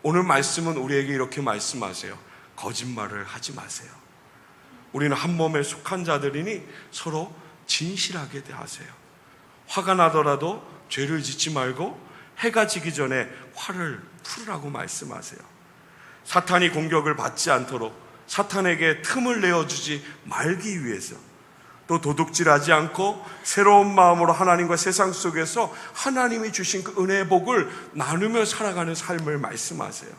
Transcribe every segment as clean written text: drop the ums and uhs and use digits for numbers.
오늘 말씀은 우리에게 이렇게 말씀하세요. 거짓말을 하지 마세요. 우리는 한 몸에 속한 자들이니 서로 진실하게 대하세요. 화가 나더라도 죄를 짓지 말고 해가 지기 전에 화를 풀으라고 말씀하세요. 사탄이 공격을 받지 않도록 사탄에게 틈을 내어주지 말기 위해서, 또 도둑질하지 않고 새로운 마음으로 하나님과 세상 속에서 하나님이 주신 그 은혜의 복을 나누며 살아가는 삶을 말씀하세요.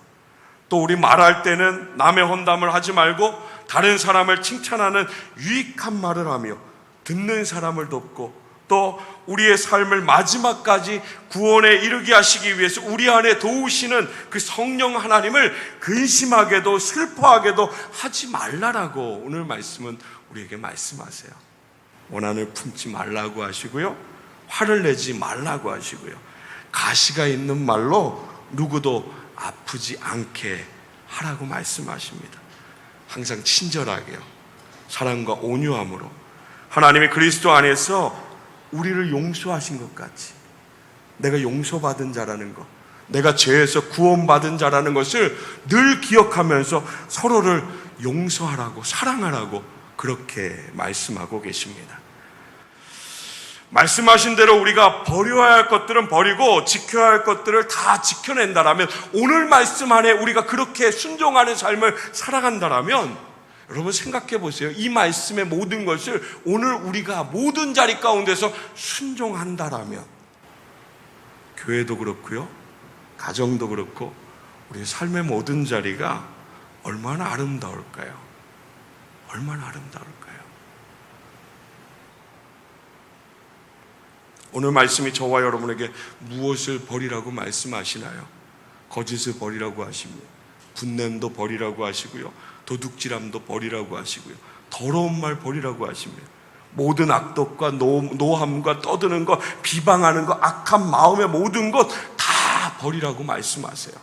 또 우리 말할 때는 남의 험담을 하지 말고 다른 사람을 칭찬하는 유익한 말을 하며 듣는 사람을 돕고, 또 우리의 삶을 마지막까지 구원에 이르게 하시기 위해서 우리 안에 도우시는 그 성령 하나님을 근심하게도 슬퍼하게도 하지 말라라고 오늘 말씀은 우리에게 말씀하세요. 원한을 품지 말라고 하시고요, 화를 내지 말라고 하시고요, 가시가 있는 말로 누구도 아프지 않게 하라고 말씀하십니다. 항상 친절하게요, 사랑과 온유함으로 하나님이 그리스도 안에서 우리를 용서하신 것 같이, 내가 용서받은 자라는 것, 내가 죄에서 구원받은 자라는 것을 늘 기억하면서 서로를 용서하라고, 사랑하라고 그렇게 말씀하고 계십니다. 말씀하신 대로 우리가 버려야 할 것들은 버리고 지켜야 할 것들을 다 지켜낸다라면, 오늘 말씀 안에 우리가 그렇게 순종하는 삶을 살아간다라면, 여러분 생각해 보세요. 이 말씀의 모든 것을 오늘 우리가 모든 자리 가운데서 순종한다라면, 교회도 그렇고요, 가정도 그렇고 우리 삶의 모든 자리가 얼마나 아름다울까요? 얼마나 아름다울까요? 오늘 말씀이 저와 여러분에게 무엇을 버리라고 말씀하시나요? 거짓을 버리라고 하십니다. 분냄도 버리라고 하시고요, 도둑질함도 버리라고 하시고요, 더러운 말 버리라고 하십니다. 모든 악독과 노함과 떠드는 것, 비방하는 것, 악한 마음의 모든 것 다 버리라고 말씀하세요.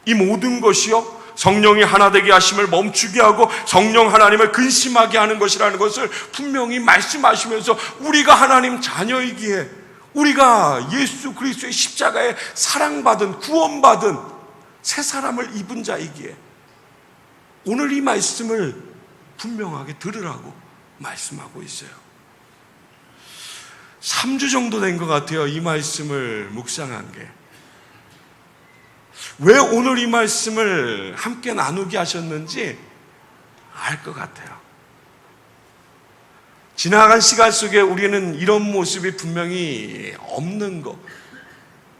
이 모든 것이요, 성령이 하나 되게 하심을 멈추게 하고 성령 하나님을 근심하게 하는 것이라는 것을 분명히 말씀하시면서, 우리가 하나님 자녀이기에, 우리가 예수 그리스도의 십자가에 사랑받은, 구원받은 새 사람을 입은 자이기에 오늘 이 말씀을 분명하게 들으라고 말씀하고 있어요. 3주 정도 된 것 같아요, 이 말씀을 묵상한 게. 왜 오늘 이 말씀을 함께 나누게 하셨는지 알 것 같아요. 지나간 시간 속에 우리는 이런 모습이 분명히 없는 것,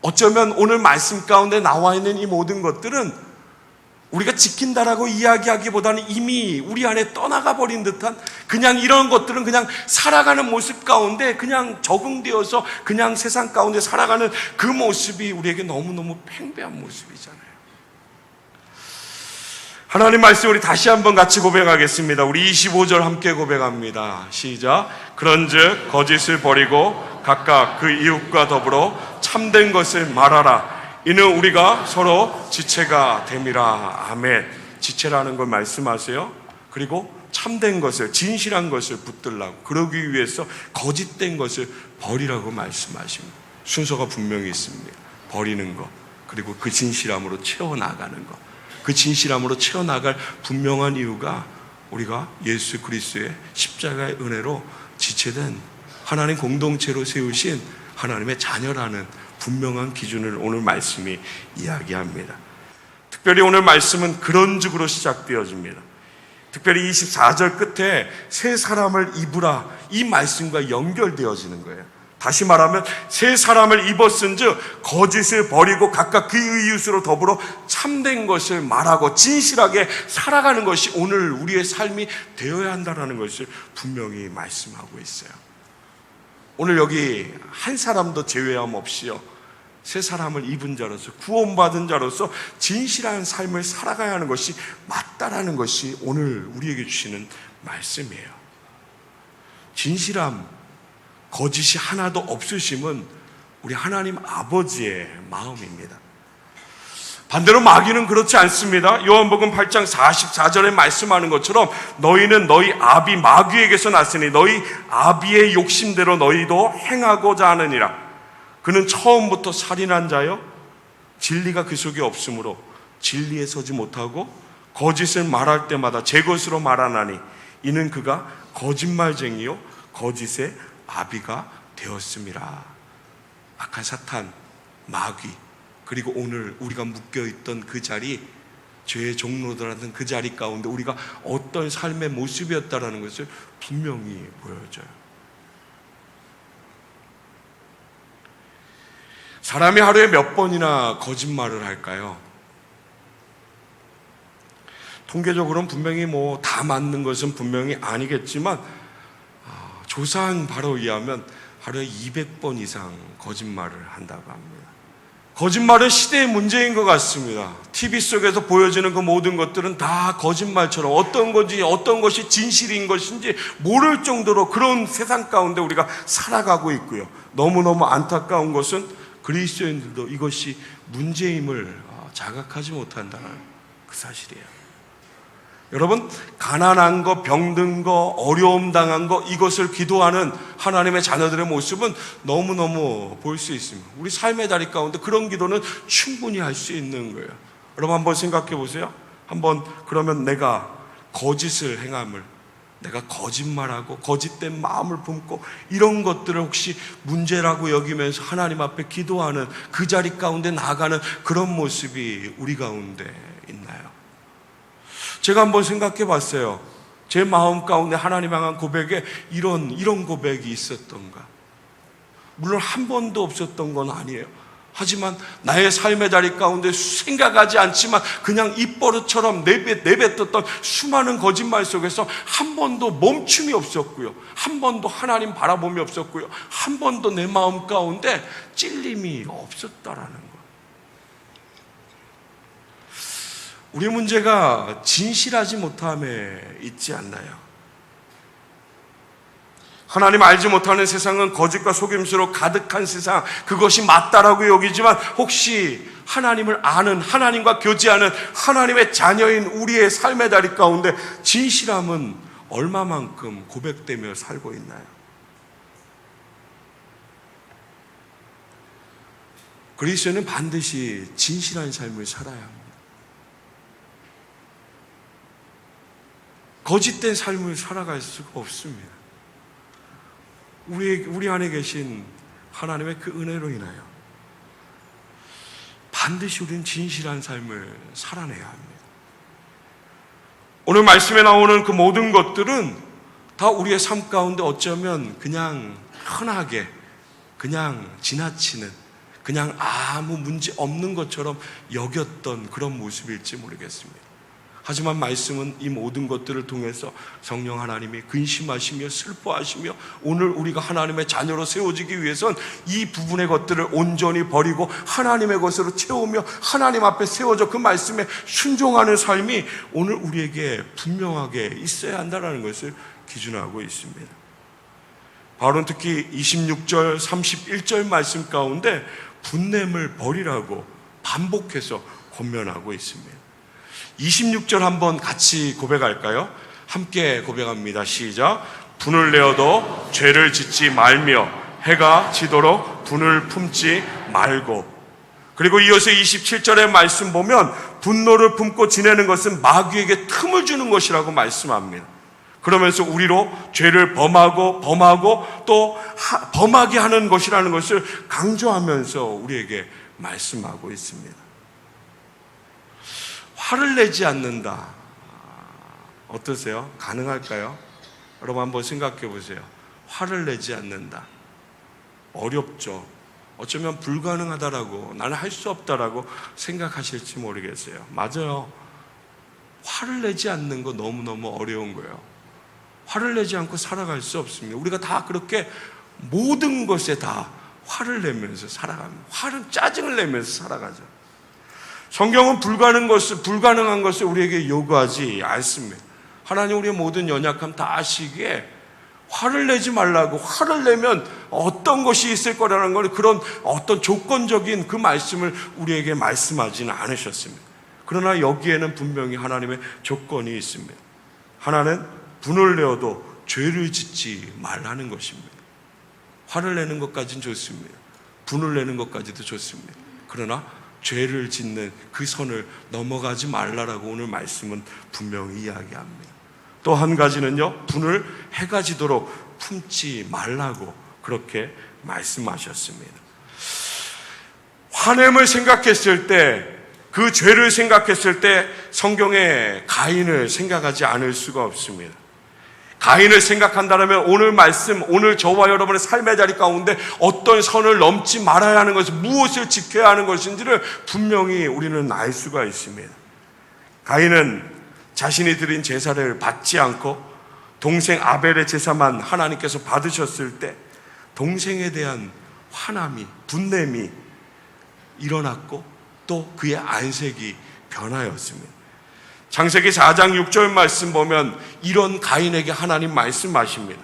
어쩌면 오늘 말씀 가운데 나와 있는 이 모든 것들은 우리가 지킨다라고 이야기하기보다는 이미 우리 안에 떠나가 버린 듯한, 그냥 이런 것들은 그냥 살아가는 모습 가운데 그냥 적응되어서 그냥 세상 가운데 살아가는 그 모습이 우리에게 너무너무 팽배한 모습이잖아요. 하나님 말씀 우리 다시 한번 같이 고백하겠습니다. 우리 25절 함께 고백합니다. 시작. 그런즉 거짓을 버리고 각각 그 이웃과 더불어 참된 것을 말하라. 이는 우리가 서로 지체가 됨이라. 아멘. 지체라는 걸 말씀하세요. 그리고 참된 것을, 진실한 것을 붙들라고, 그러기 위해서 거짓된 것을 버리라고 말씀하십니다. 순서가 분명히 있습니다. 버리는 것, 그리고 그 진실함으로 채워나가는 것. 그 진실함으로 채워나갈 분명한 이유가 우리가 예수 그리스도의 십자가의 은혜로 지체된 하나님 공동체로 세우신 하나님의 자녀라는 분명한 기준을 오늘 말씀이 이야기합니다. 특별히 오늘 말씀은 그런즉으로 시작되어집니다. 특별히 24절 끝에 새 사람을 입으라, 이 말씀과 연결되어지는 거예요. 다시 말하면 새 사람을 입었은즉 거짓을 버리고 각각 그 이웃으로 더불어 참된 것을 말하고 진실하게 살아가는 것이 오늘 우리의 삶이 되어야 한다는 것을 분명히 말씀하고 있어요. 오늘 여기 한 사람도 제외함 없이요, 새 사람을 입은 자로서, 구원받은 자로서 진실한 삶을 살아가야 하는 것이 맞다라는 것이 오늘 우리에게 주시는 말씀이에요. 진실함, 거짓이 하나도 없으심은 우리 하나님 아버지의 마음입니다. 반대로 마귀는 그렇지 않습니다. 요한복음 8장 44절에 말씀하는 것처럼 너희는 너희 아비 마귀에게서 났으니 너희 아비의 욕심대로 너희도 행하고자 하느니라. 그는 처음부터 살인한 자요, 진리가 그 속에 없으므로 진리에 서지 못하고 거짓을 말할 때마다 제 것으로 말하나니 이는 그가 거짓말쟁이요 거짓의 아비가 되었음이라. 악한 사탄, 마귀, 그리고 오늘 우리가 묶여있던 그 자리, 죄의 종로들하던 그 자리 가운데 우리가 어떤 삶의 모습이었다라는 것을 분명히 보여줘요. 사람이 하루에 몇 번이나 거짓말을 할까요? 통계적으로는 분명히 다 맞는 것은 분명히 아니겠지만 조사한 바로 의하면 하루에 200번 이상 거짓말을 한다고 합니다. 거짓말은 시대의 문제인 것 같습니다. TV 속에서 보여지는 그 모든 것들은 다 거짓말처럼 어떤 것이 진실인 것인지 모를 정도로 그런 세상 가운데 우리가 살아가고 있고요. 너무너무 안타까운 것은 그리스도인들도 이것이 문제임을 자각하지 못한다는 그 사실이에요. 여러분, 가난한 거, 병든 거, 어려움 당한 거, 이것을 기도하는 하나님의 자녀들의 모습은 너무너무 볼 수 있습니다. 우리 삶의 자리 가운데 그런 기도는 충분히 할 수 있는 거예요. 여러분 한번 생각해 보세요. 그러면 내가 거짓을 행함을, 내가 거짓말하고 거짓된 마음을 품고 이런 것들을 혹시 문제라고 여기면서 하나님 앞에 기도하는 그 자리 가운데 나아가는 그런 모습이 우리 가운데 있나요? 제가 한번 생각해 봤어요. 제 마음 가운데 하나님 향한 고백에 이런 고백이 있었던가. 물론 한 번도 없었던 건 아니에요. 하지만 나의 삶의 자리 가운데 생각하지 않지만 그냥 입버릇처럼 내뱉었던 수많은 거짓말 속에서 한 번도 멈춤이 없었고요. 한 번도 하나님 바라봄이 없었고요. 한 번도 내 마음 가운데 찔림이 없었다라는 거예요. 우리 문제가 진실하지 못함에 있지 않나요? 하나님 알지 못하는 세상은 거짓과 속임수로 가득한 세상, 그것이 맞다라고 여기지만 혹시 하나님을 아는, 하나님과 교제하는 하나님의 자녀인 우리의 삶의 자리 가운데 진실함은 얼마만큼 고백되며 살고 있나요? 그리스도는 반드시 진실한 삶을 살아야 합니다. 거짓된 삶을 살아갈 수가 없습니다. 우리 안에 계신 하나님의 그 은혜로 인하여 반드시 우리는 진실한 삶을 살아내야 합니다. 오늘 말씀에 나오는 그 모든 것들은 다 우리의 삶 가운데 어쩌면 그냥 흔하게, 그냥 지나치는, 그냥 아무 문제 없는 것처럼 여겼던 그런 모습일지 모르겠습니다. 하지만 말씀은 이 모든 것들을 통해서 성령 하나님이 근심하시며 슬퍼하시며 오늘 우리가 하나님의 자녀로 세워지기 위해선 이 부분의 것들을 온전히 버리고 하나님의 것으로 채우며 하나님 앞에 세워져 그 말씀에 순종하는 삶이 오늘 우리에게 분명하게 있어야 한다는 것을 기준하고 있습니다. 바울은 특히 26절, 31절 말씀 가운데 분냄을 버리라고 반복해서 권면하고 있습니다. 26절 한번 같이 고백할까요? 함께 고백합니다. 시작. 분을 내어도 죄를 짓지 말며 해가 지도록 분을 품지 말고. 그리고 이어서 27절의 말씀 보면 분노를 품고 지내는 것은 마귀에게 틈을 주는 것이라고 말씀합니다. 그러면서 우리로 죄를 범하고 또 범하게 하는 것이라는 것을 강조하면서 우리에게 말씀하고 있습니다. 화를 내지 않는다. 어떠세요? 가능할까요? 여러분 한번 생각해 보세요. 화를 내지 않는다. 어렵죠. 어쩌면 불가능하다라고, 나는 할 수 없다라고 생각하실지 모르겠어요. 맞아요. 화를 내지 않는 거 너무너무 어려운 거예요. 화를 내지 않고 살아갈 수 없습니다. 우리가 다 그렇게 모든 것에 다 화를 내면서 살아갑니다. 짜증을 내면서 살아가죠. 성경은 불가능한 것을 우리에게 요구하지 않습니다. 하나님 우리의 모든 연약함 다 아시기에 화를 내지 말라고, 화를 내면 어떤 것이 있을 거라는 걸 그런 어떤 조건적인 그 말씀을 우리에게 말씀하지는 않으셨습니다. 그러나 여기에는 분명히 하나님의 조건이 있습니다. 하나는 분을 내어도 죄를 짓지 말라는 것입니다. 화를 내는 것까지는 좋습니다. 분을 내는 것까지도 좋습니다. 그러나 죄를 짓는 그 선을 넘어가지 말라라고 오늘 말씀은 분명히 이야기합니다. 또 한 가지는요, 분을 해가 지도록 품지 말라고 그렇게 말씀하셨습니다. 화냄을 생각했을 때, 그 죄를 생각했을 때 성경에 가인을 생각하지 않을 수가 없습니다. 가인을 생각한다면 오늘 말씀, 오늘 저와 여러분의 삶의 자리 가운데 어떤 선을 넘지 말아야 하는 것을, 무엇을 지켜야 하는 것인지를 분명히 우리는 알 수가 있습니다. 가인은 자신이 드린 제사를 받지 않고 동생 아벨의 제사만 하나님께서 받으셨을 때 동생에 대한 화남이, 분냄이 일어났고 또 그의 안색이 변하였습니다. 창세기 4장 6절 말씀 보면 이런 가인에게 하나님 말씀하십니다.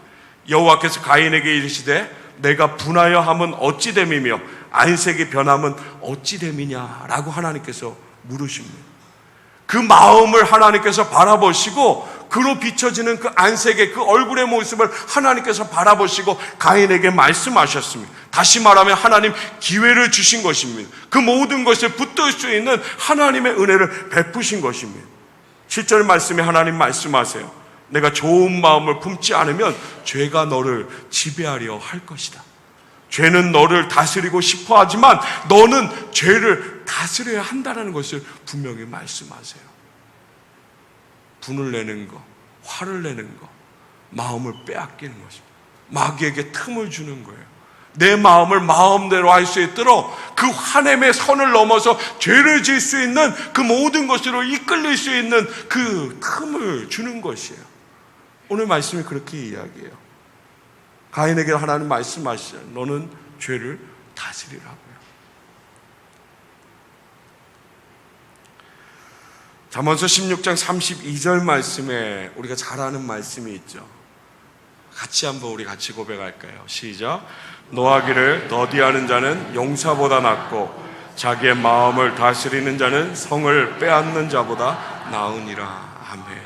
여호와께서 가인에게 이르시되 내가 분하여 함은 어찌 됨이며 안색이 변함은 어찌 됨이냐라고 하나님께서 물으십니다. 그 마음을 하나님께서 바라보시고 그로 비춰지는 그 안색의 그 얼굴의 모습을 하나님께서 바라보시고 가인에게 말씀하셨습니다. 다시 말하면 하나님 기회를 주신 것입니다. 그 모든 것을 붙들 수 있는 하나님의 은혜를 베푸신 것입니다. 7절 말씀에 하나님 말씀하세요. 내가 좋은 마음을 품지 않으면 죄가 너를 지배하려 할 것이다. 죄는 너를 다스리고 싶어 하지만 너는 죄를 다스려야 한다는 것을 분명히 말씀하세요. 분을 내는 거, 화를 내는 거, 마음을 빼앗기는 것입니다. 마귀에게 틈을 주는 거예요. 내 마음을 마음대로 할 수 있도록 그 화냄의 선을 넘어서 죄를 지을 수 있는 그 모든 것으로 이끌릴 수 있는 그 틈을 주는 것이에요. 오늘 말씀이 그렇게 이야기해요. 가인에게 하나님 말씀하시죠. 너는 죄를 다스리라고요. 잠언서 16장 32절 말씀에 우리가 잘 아는 말씀이 있죠. 같이 한번 우리 같이 고백할까요? 시작. 노하기를 더디하는 자는 용사보다 낫고 자기의 마음을 다스리는 자는 성을 빼앗는 자보다 나으니라. 아멘.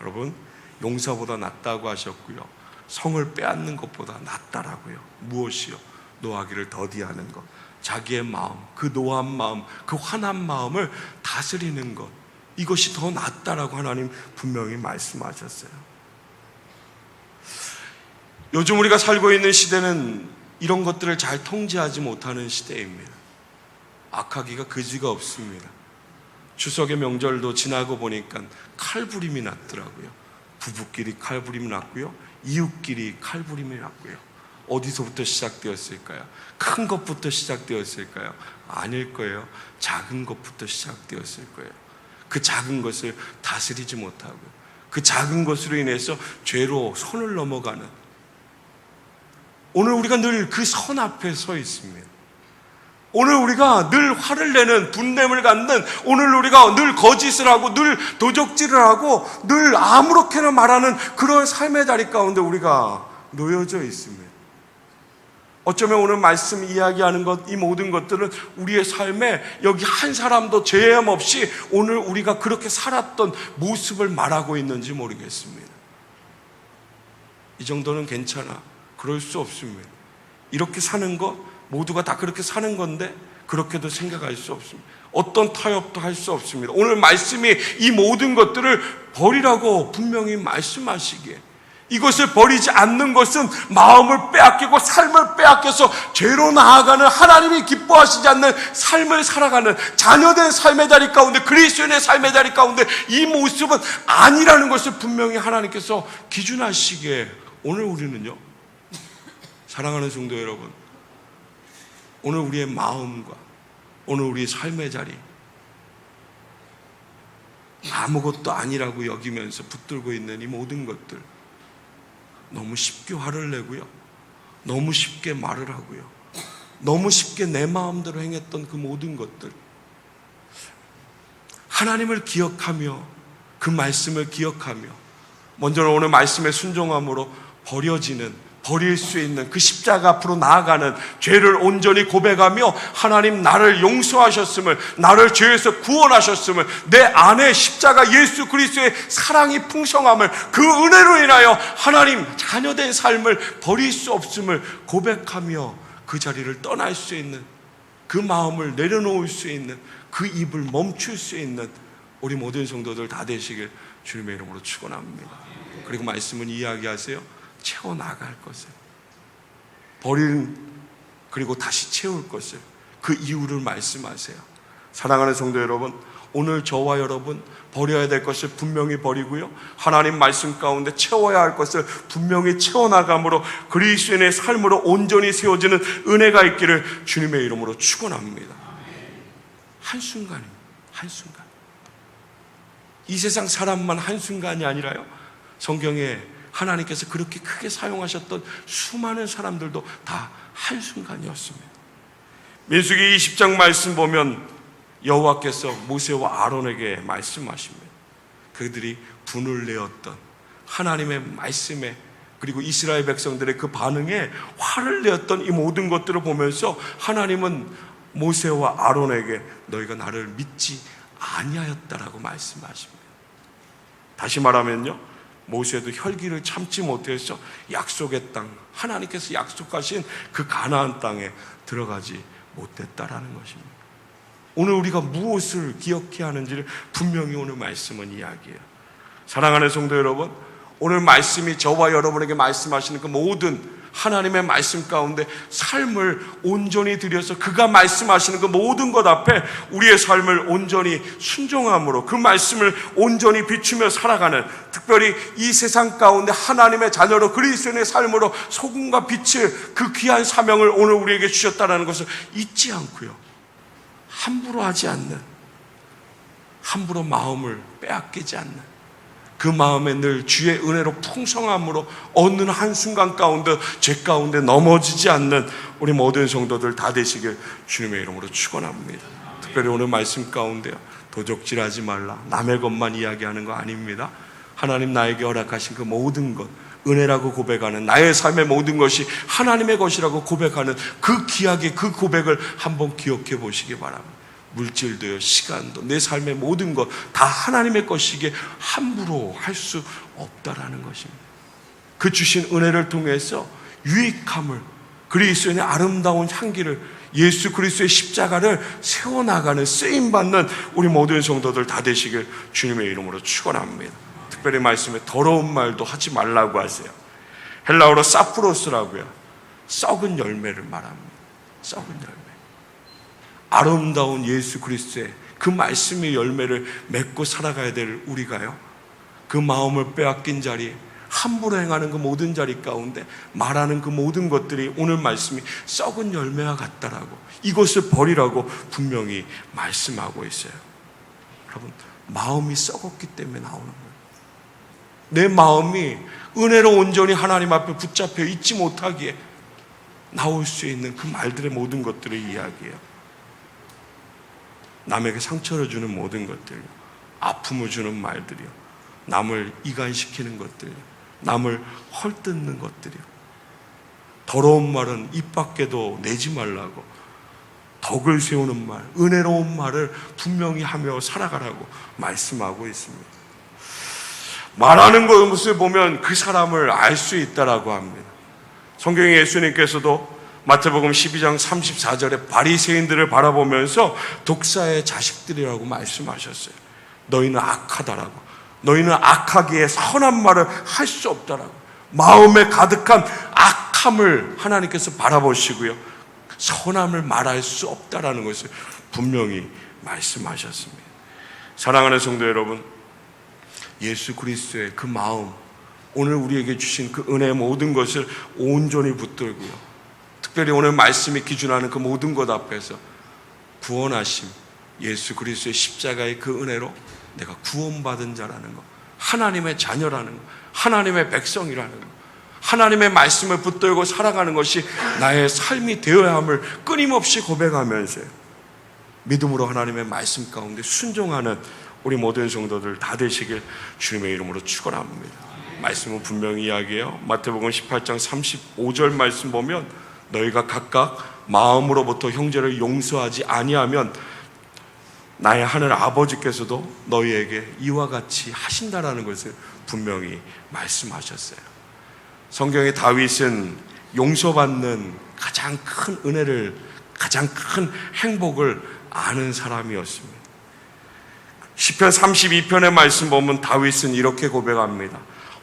여러분, 용사보다 낫다고 하셨고요, 성을 빼앗는 것보다 낫다라고요. 무엇이요? 노하기를 더디하는 것, 자기의 마음, 그 노한 마음, 그 화난 마음을 다스리는 것, 이것이 더 낫다라고 하나님 분명히 말씀하셨어요. 요즘 우리가 살고 있는 시대는 이런 것들을 잘 통제하지 못하는 시대입니다. 악하기가 그지가 없습니다. 추석의 명절도 지나고 보니까 칼부림이 났더라고요. 부부끼리 칼부림이 났고요, 이웃끼리 칼부림이 났고요. 어디서부터 시작되었을까요? 큰 것부터 시작되었을까요? 아닐 거예요. 작은 것부터 시작되었을 거예요. 그 작은 것을 다스리지 못하고 그 작은 것으로 인해서 죄로 선을 넘어가는, 오늘 우리가 늘 그 선 앞에 서 있습니다. 오늘 우리가 늘 화를 내는, 분냄을 갖는, 오늘 우리가 늘 거짓을 하고 늘 도적질을 하고 늘 아무렇게나 말하는 그런 삶의 자리 가운데 우리가 놓여져 있습니다. 어쩌면 오늘 말씀 이야기하는 것, 이 모든 것들은 우리의 삶에 여기 한 사람도 죄함 없이 오늘 우리가 그렇게 살았던 모습을 말하고 있는지 모르겠습니다. 이 정도는 괜찮아, 그럴 수 없습니다. 이렇게 사는 것, 모두가 다 그렇게 사는 건데 그렇게도 생각할 수 없습니다. 어떤 타협도 할 수 없습니다. 오늘 말씀이 이 모든 것들을 버리라고 분명히 말씀하시기에, 이것을 버리지 않는 것은 마음을 빼앗기고 삶을 빼앗겨서 죄로 나아가는, 하나님이 기뻐하시지 않는 삶을 살아가는 자녀된 삶의 자리 가운데, 그리스도인의 삶의 자리 가운데 이 모습은 아니라는 것을 분명히 하나님께서 기준하시기에, 오늘 우리는요, 사랑하는 성도 여러분, 오늘 우리의 마음과 오늘 우리의 삶의 자리, 아무것도 아니라고 여기면서 붙들고 있는 이 모든 것들, 너무 쉽게 화를 내고요, 너무 쉽게 말을 하고요, 너무 쉽게 내 마음대로 행했던 그 모든 것들, 하나님을 기억하며 그 말씀을 기억하며 먼저는 오늘 말씀의 순종함으로 버릴 수 있는 그 십자가 앞으로 나아가는, 죄를 온전히 고백하며 하나님 나를 용서하셨음을, 나를 죄에서 구원하셨음을, 내 안에 십자가 예수 그리스도의 사랑이 풍성함을, 그 은혜로 인하여 하나님 자녀된 삶을 버릴 수 없음을 고백하며 그 자리를 떠날 수 있는 그 마음을 내려놓을 수 있는, 그 입을 멈출 수 있는 우리 모든 성도들 다 되시길 주님의 이름으로 축원합니다. 그리고 말씀은 이야기하세요. 채워나갈 것을, 버리는, 그리고 다시 채울 것을, 그 이유를 말씀하세요. 사랑하는 성도 여러분, 오늘 저와 여러분 버려야 될 것을 분명히 버리고요, 하나님 말씀 가운데 채워야 할 것을 분명히 채워나감으로 그리스도인의 삶으로 온전히 세워지는 은혜가 있기를 주님의 이름으로 축원합니다. 한순간입니다. 한순간. 이 세상 사람만 한순간이 아니라요, 성경에 하나님께서 그렇게 크게 사용하셨던 수많은 사람들도 다 한순간이었습니다. 민수기 20장 말씀 보면 여호와께서 모세와 아론에게 말씀하십니다. 그들이 분을 내었던 하나님의 말씀에, 그리고 이스라엘 백성들의 그 반응에 화를 내었던 이 모든 것들을 보면서 하나님은 모세와 아론에게 너희가 나를 믿지 아니하였다라고 말씀하십니다. 다시 말하면요, 모세도 혈기를 참지 못해서 약속의 땅, 하나님께서 약속하신 그 가나안 땅에 들어가지 못했다라는 것입니다. 오늘 우리가 무엇을 기억해야 하는지를 분명히 오늘 말씀은 이야기해요. 사랑하는 성도 여러분, 오늘 말씀이 저와 여러분에게 말씀하시는 그 모든 하나님의 말씀 가운데 삶을 온전히 들여서 그가 말씀하시는 그 모든 것 앞에 우리의 삶을 온전히 순종함으로 그 말씀을 온전히 비추며 살아가는, 특별히 이 세상 가운데 하나님의 자녀로 그리스도인의 삶으로 소금과 빛을, 그 귀한 사명을 오늘 우리에게 주셨다는 것을 잊지 않고요, 함부로 하지 않는, 함부로 마음을 빼앗기지 않는, 그 마음에 늘 주의 은혜로 풍성함으로 어느 한순간 가운데 죄 가운데 넘어지지 않는 우리 모든 성도들 다 되시길 주님의 이름으로 축원합니다. 특별히 오늘 말씀 가운데요, 도적질하지 말라, 남의 것만 이야기하는 거 아닙니다. 하나님 나에게 허락하신 그 모든 것, 은혜라고 고백하는, 나의 삶의 모든 것이 하나님의 것이라고 고백하는 그 귀하게 그 고백을 한번 기억해 보시기 바랍니다. 물질도요, 시간도, 내 삶의 모든 것 다 하나님의 것이기에 함부로 할 수 없다라는 것입니다. 그 주신 은혜를 통해서 유익함을, 그리스도의 아름다운 향기를, 예수 그리스도의 십자가를 세워나가는, 쓰임받는 우리 모든 성도들 다 되시길 주님의 이름으로 축원합니다. 특별히 말씀에 더러운 말도 하지 말라고 하세요. 헬라어로 사프로스라고요, 썩은 열매를 말합니다. 썩은 열매. 아름다운 예수 그리스도의 그 말씀의 열매를 맺고 살아가야 될 우리가요, 그 마음을 빼앗긴 자리, 함부로 행하는 그 모든 자리 가운데 말하는 그 모든 것들이 오늘 말씀이 썩은 열매와 같다라고, 이것을 버리라고 분명히 말씀하고 있어요. 여러분, 마음이 썩었기 때문에 나오는 거예요. 내 마음이 은혜로 온전히 하나님 앞에 붙잡혀 있지 못하기에 나올 수 있는 그 말들의 모든 것들을 이야기해요. 남에게 상처를 주는 모든 것들요, 아픔을 주는 말들이요, 남을 이간시키는 것들요, 남을 헐뜯는 것들이요, 더러운 말은 입 밖에도 내지 말라고, 덕을 세우는 말, 은혜로운 말을 분명히 하며 살아가라고 말씀하고 있습니다. 말하는 것을 보면 그 사람을 알 수 있다라고 합니다. 성경에 예수님께서도 마태복음 12장 34절에 바리새인들을 바라보면서 독사의 자식들이라고 말씀하셨어요. 너희는 악하다라고, 너희는 악하기에 선한 말을 할 수 없다라고, 마음에 가득한 악함을 하나님께서 바라보시고요, 선함을 말할 수 없다라는 것을 분명히 말씀하셨습니다. 사랑하는 성도 여러분, 예수 그리스도의 그 마음, 오늘 우리에게 주신 그 은혜의 모든 것을 온전히 붙들고요, 특별히 오늘 말씀이 기준하는 그 모든 것 앞에서 구원하심, 예수 그리스도의 십자가의 그 은혜로 내가 구원받은 자라는 것, 하나님의 자녀라는 것, 하나님의 백성이라는 것, 하나님의 말씀을 붙들고 살아가는 것이 나의 삶이 되어야 함을 끊임없이 고백하면서요, 믿음으로 하나님의 말씀 가운데 순종하는 우리 모든 성도들 다 되시길 주님의 이름으로 축원합니다. 말씀은 분명히 이야기해요. 마태복음 18장 35절 말씀 보면 너희가 각각 마음으로부터 형제를 용서하지 아니하면 나의 하늘 아버지께서도 너희에게 이와 같이 하신다라는 것을 분명히 말씀하셨어요. 성경의 다윗은 용서받는 가장 큰 은혜를 가장 큰 행복을 아는 사람이었습니다. 시편 32편의 말씀 보면 다윗은 이렇게 고백합니다.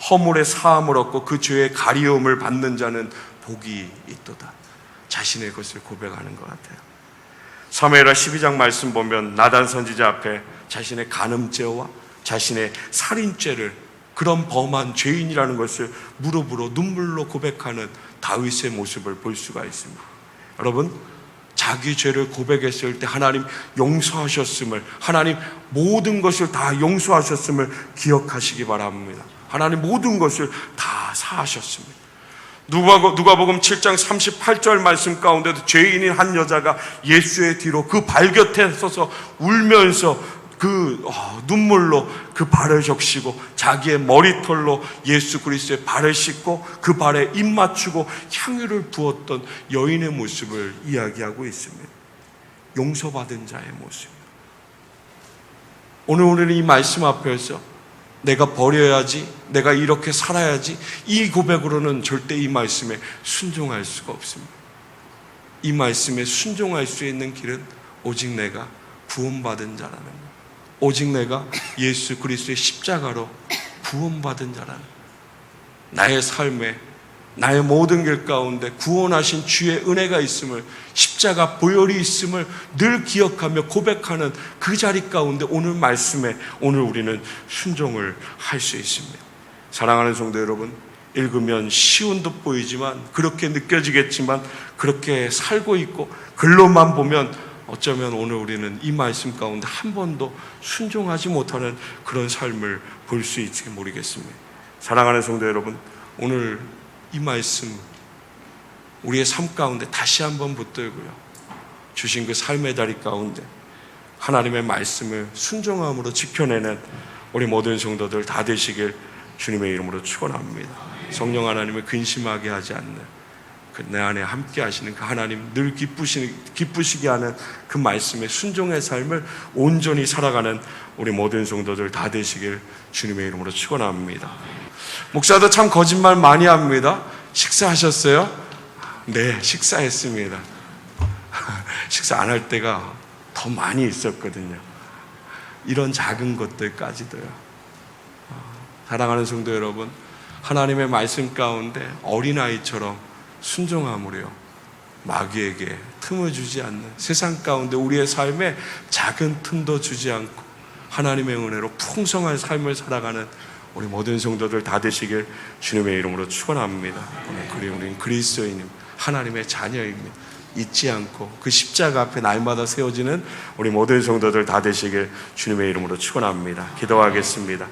허물의 사함을 얻고 그 죄의 가리움을 받는 자는 복이 있도다. 자신의 것을 고백하는 것 같아요. 사무엘하 12장 말씀 보면 나단 선지자 앞에 자신의 간음죄와 자신의 살인죄를, 그런 범한 죄인이라는 것을 무릎으로 눈물로 고백하는 다윗의 모습을 볼 수가 있습니다. 여러분, 자기 죄를 고백했을 때 하나님 용서하셨음을, 하나님 모든 것을 다 용서하셨음을 기억하시기 바랍니다. 하나님 모든 것을 다 사하셨습니다. 누가복음 7장 38절 말씀 가운데도 죄인인 한 여자가 예수의 뒤로 그 발 곁에 서서 울면서 눈물로 그 발을 적시고 자기의 머리털로 예수 그리스도의 발을 씻고 그 발에 입 맞추고 향유를 부었던 여인의 모습을 이야기하고 있습니다. 용서받은 자의 모습. 오늘 우리는 이 말씀 앞에서 내가 버려야지, 내가 이렇게 살아야지, 이 고백으로는 절대 이 말씀에 순종할 수가 없습니다. 이 말씀에 순종할 수 있는 길은 오직 내가 구원받은 자라는 것, 오직 내가 예수 그리스도의 십자가로 구원받은 자라는, 나의 삶에, 나의 모든 길 가운데 구원하신 주의 은혜가 있음을, 십자가 보혈이 있음을 늘 기억하며 고백하는 그 자리 가운데 오늘 말씀에 오늘 우리는 순종을 할 수 있습니다. 사랑하는 성도 여러분, 읽으면 쉬운 듯 보이지만, 그렇게 느껴지겠지만, 그렇게 살고 있고 글로만 보면 어쩌면 오늘 우리는 이 말씀 가운데 한 번도 순종하지 못하는 그런 삶을 볼 수 있을지 모르겠습니다. 사랑하는 성도 여러분, 오늘 이 말씀 우리의 삶 가운데 다시 한번 붙들고요, 주신 그 삶의 다리 가운데 하나님의 말씀을 순종함으로 지켜내는 우리 모든 성도들 다 되시길 주님의 이름으로 축원합니다. 성령 하나님을 근심하게 하지 않는, 내 안에 함께 하시는 그 하나님, 늘 기쁘시게 하는 그 말씀에 순종의 삶을 온전히 살아가는 우리 모든 성도들 다 되시길 주님의 이름으로 축원합니다. 목사도 참 거짓말 많이 합니다. 식사하셨어요? 네, 식사했습니다. 식사 안 할 때가 더 많이 있었거든요. 이런 작은 것들까지도요. 사랑하는 성도 여러분, 하나님의 말씀 가운데 어린아이처럼 순종함으로요, 마귀에게 틈을 주지 않는, 세상 가운데 우리의 삶에 작은 틈도 주지 않고 하나님의 은혜로 풍성한 삶을 살아가는 우리 모든 성도들 다 되시길 주님의 이름으로 축원합니다. 그리고 우리는 그리스도인임, 하나님의 자녀입니다. 잊지 않고 그 십자가 앞에 날마다 세워지는 우리 모든 성도들 다 되시길 주님의 이름으로 축원합니다. 기도하겠습니다.